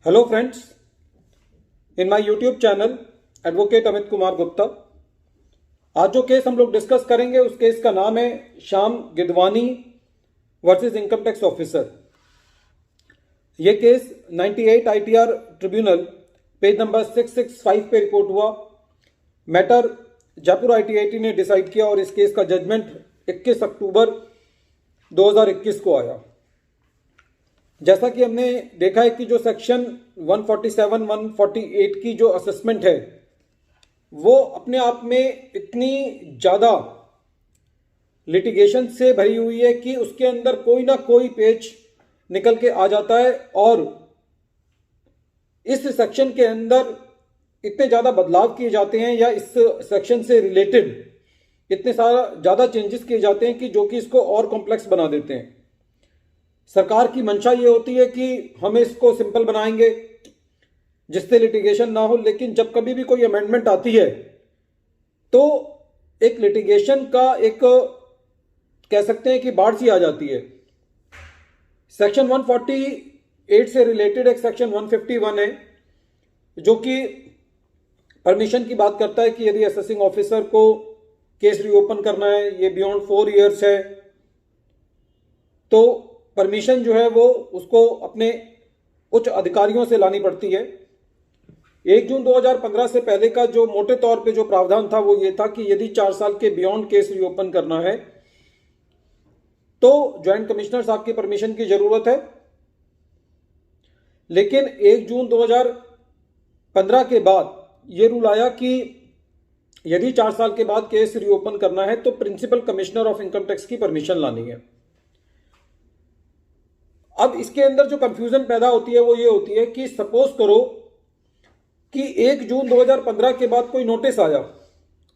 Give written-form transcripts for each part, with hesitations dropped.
Hello friends, in my YouTube channel advocate Amit Kumar Gupta. आज जो case हम लोग डिस्कस करेंगे उस केस का नाम है Shyam Gidwani versus income tax officer. ये case 98 ITR tribunal page number 665 पे रिपोर्ट हुआ। मैटर जयपुर आईटीआईटी ने डिसाइड किया और इस केस का जजमेंट 21 अक्टूबर 2021 को आया। जैसा कि हमने देखा है कि जो सेक्शन 147, 148 की जो असेसमेंट है वो अपने आप में इतनी ज़्यादा लिटिगेशन से भरी हुई है कि उसके अंदर कोई ना कोई पेज निकल के आ जाता है और इस सेक्शन के अंदर इतने ज़्यादा बदलाव किए जाते हैं या इस सेक्शन से रिलेटेड इतने सारा ज़्यादा चेंजेस किए जाते हैं कि जो कि इसको और कॉम्प्लेक्स बना देते हैं। सरकार की मंशा ये होती है कि हम इसको सिंपल बनाएंगे जिससे लिटिगेशन ना हो, लेकिन जब कभी भी कोई अमेंडमेंट आती है तो एक लिटिगेशन का एक कह सकते हैं कि बाढ़ सी आ जाती है। सेक्शन 148 से रिलेटेड एक सेक्शन 151 है जो कि परमिशन की बात करता है कि यदि असेसिंग ऑफिसर को केस रीओपन करना है, ये बियॉन्ड 4 इयर्स है, तो परमिशन जो है वो उसको अपने उच्च अधिकारियों से लानी पड़ती है। 1 जून 2015 से पहले का जो मोटे तौर पे जो प्रावधान था वो ये था कि यदि 4 साल के बियॉन्ड केस रीओपन करना है तो ज्वाइंट कमिश्नर साहब की परमिशन की जरूरत है। लेकिन 1 जून 2015 के बाद ये रूल आया कि यदि 4 साल के बाद केस रीओपन करना है तो principal commissioner of income tax की परमिशन लानी है। अब इसके अंदर जो कंफ्यूजन पैदा होती है वो ये होती है कि सपोज करो कि 1 जून 2015 के बाद कोई नोटिस आया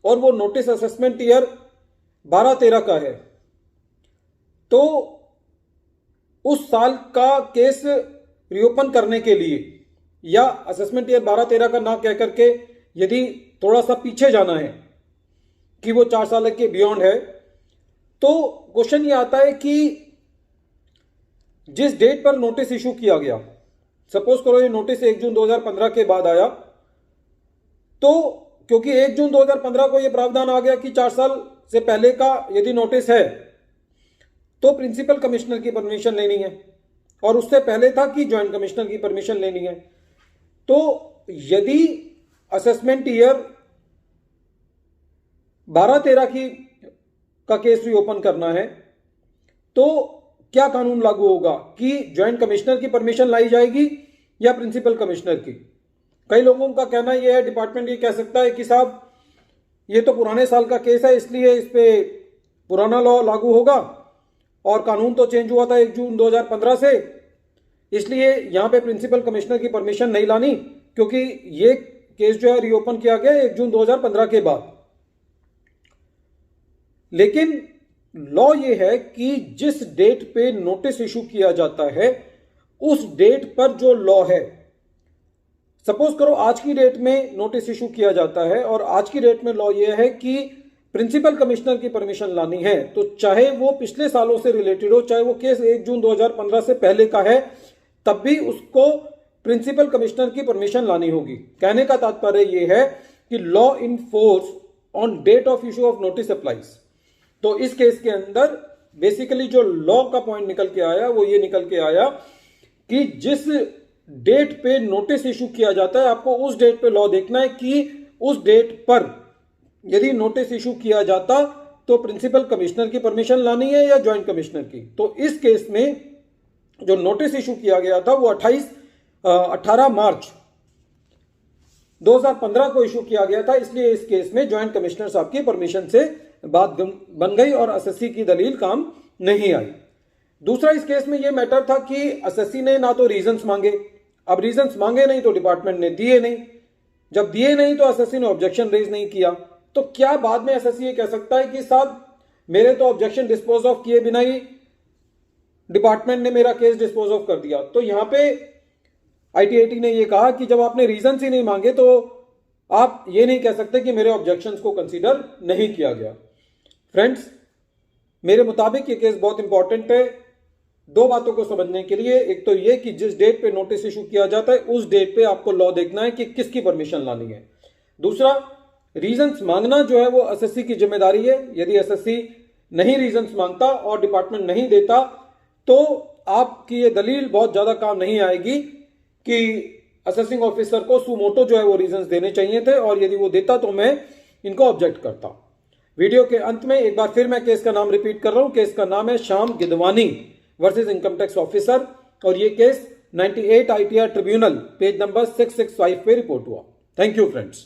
और वो नोटिस असेसमेंट ईयर 12-13 का है, तो उस साल का केस रीओपन करने के लिए या असेसमेंट ईयर 12-13 का ना कह करके यदि थोड़ा सा पीछे जाना है कि वो 4 साल के बियॉन्ड है, तो क्वेश्चन ये आता है कि जिस डेट पर नोटिस इशू किया गया, सपोज करो ये नोटिस 1 जून 2015 के बाद आया, तो क्योंकि 1 जून 2015 को ये प्रावधान आ गया कि 4 साल से पहले का यदि नोटिस है तो प्रिंसिपल कमिश्नर की परमिशन लेनी है, और उससे पहले था कि ज्वाइंट कमिश्नर की परमिशन लेनी है। तो यदि असेसमेंट ईयर 12-13 की का केस रीओपन करना है तो क्या कानून लागू होगा कि ज्वाइंट कमिश्नर की परमिशन लाई जाएगी या प्रिंसिपल कमिश्नर की? कई लोगों का कहना यह है, डिपार्टमेंट ये कह सकता है कि साहब ये तो पुराने साल का केस है इसलिए इस पे पुराना लॉ लागू होगा और कानून तो चेंज हुआ था 1 जून 2015 से, इसलिए यहां पे प्रिंसिपल कमिश्नर की परमिशन नहीं लानी क्योंकि ये केस जो है रीओपन किया गया 1 जून 2015 के बाद। लेकिन लॉ ये है कि जिस डेट पे नोटिस इशू किया जाता है उस डेट पर जो लॉ है, सपोज करो आज की डेट में नोटिस इशू किया जाता है और आज की डेट में लॉ ये है कि प्रिंसिपल कमिश्नर की परमिशन लानी है, तो चाहे वो पिछले सालों से रिलेटेड हो, चाहे वो केस 1 जून 2015 से पहले का है, तब भी उसको प्रिंसिपल कमिश्नर की परमिशन लानी होगी। कहने का तात्पर्य यह है कि law in force on date of issue of notice applies. तो इस केस के अंदर बेसिकली जो लॉ का पॉइंट निकल के आया वो ये निकल के आया कि जिस डेट पे नोटिस इशू किया जाता है आपको उस डेट पे लॉ देखना है कि उस डेट पर यदि नोटिस इशू किया जाता तो प्रिंसिपल कमिश्नर की परमिशन लानी है या ज्वाइंट कमिश्नर की। तो इस केस में जो नोटिस इशू किया गया था वो 18 मार्च 2015 को इशू किया गया था, इसलिए इस केस में ज्वाइंट कमिश्नर साहब की परमिशन से बात बन गई और एसएससी की दलील काम नहीं आई। दूसरा इस केस में यह मैटर था कि एसएससी ने ना तो रीजंस मांगे, अब रीजंस मांगे नहीं तो डिपार्टमेंट ने दिए नहीं, जब दिए नहीं तो एसएससी ने ऑब्जेक्शन रेज नहीं किया। तो क्या बाद में एसएससी ये कह सकता है कि साहब मेरे तो ऑब्जेक्शन डिस्पोज ऑफ किए बिना ही डिपार्टमेंट ने मेरा केस डिस्पोज ऑफ कर दिया? तो यहां पे आईटीआईटी ने यह कहा कि जब आपने रीजंस ही नहीं मांगे तो आप ये नहीं कह सकते कि मेरे ऑब्जेक्शंस को कंसीडर नहीं किया गया। फ्रेंड्स, मेरे मुताबिक ये केस बहुत इंपॉर्टेंट है दो बातों को समझने के लिए, एक तो ये कि जिस डेट पे नोटिस इशू किया जाता है उस डेट पे आपको लॉ देखना है कि किसकी परमिशन लानी है। दूसरा, रीजंस मांगना जो है वो एसएससी की जिम्मेदारी है। यदि एसएससी नहीं रीजंस मांगता और डिपार्टमेंट नहीं देता तो आपकी ये दलील बहुत ज्यादा काम नहीं आएगी कि असेसिंग ऑफिसर को सुमोटो जो है वो रीजंस देने चाहिए थे, और यदि वो देता तो मैं इनको ऑब्जेक्ट करता। वीडियो के अंत में एक बार फिर मैं केस का नाम रिपीट कर रहा हूं। केस का नाम है Shyam Gidwani versus income tax officer, और ये case 98 ITR tribunal page number 665 पे रिपोर्ट हुआ। Thank you friends.